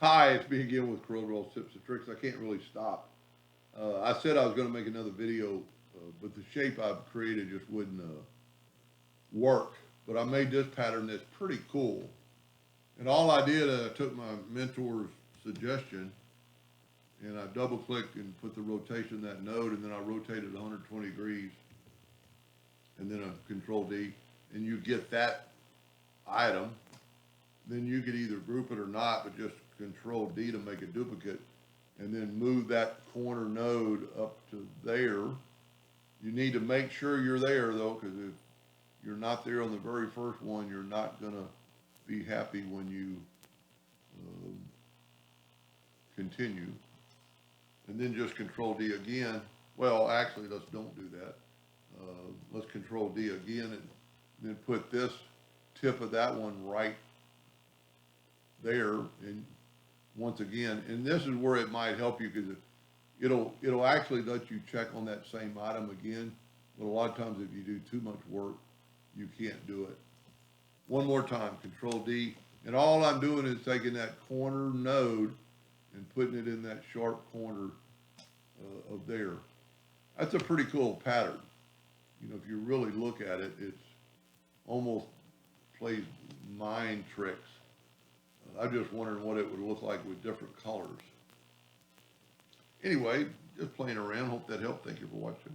Hi, it's me again with Corel Tips and Tricks. I can't really stop. I said I was going to make another video, but the shape I've created just wouldn't work. But I made this pattern that's pretty cool. And all I did, I took my mentor's suggestion and I double clicked and put the rotation of that node, and then I rotated 120 degrees and then a control D, and you get that item. Then you could either group it or not, but just control D to make a duplicate, and then move that corner node up to there. You need to make sure you're there though, because if you're not there on the very first one, you're not gonna be happy when you continue. And then just control D again. Well, actually, let's don't do that. Let's control D again and then put this tip of that one right there. And once again, and this is where it might help you, because it'll actually let you check on that same item again. But a lot of times if you do too much work, you can't do it. One more time, control D. And all I'm doing is taking that corner node and putting it in that sharp corner of there. That's a pretty cool pattern. You know, if you really look at it, it's almost plays mind tricks. I'm just wondering what it would look like with different colors. Anyway, just playing around. Hope that helped. Thank you for watching.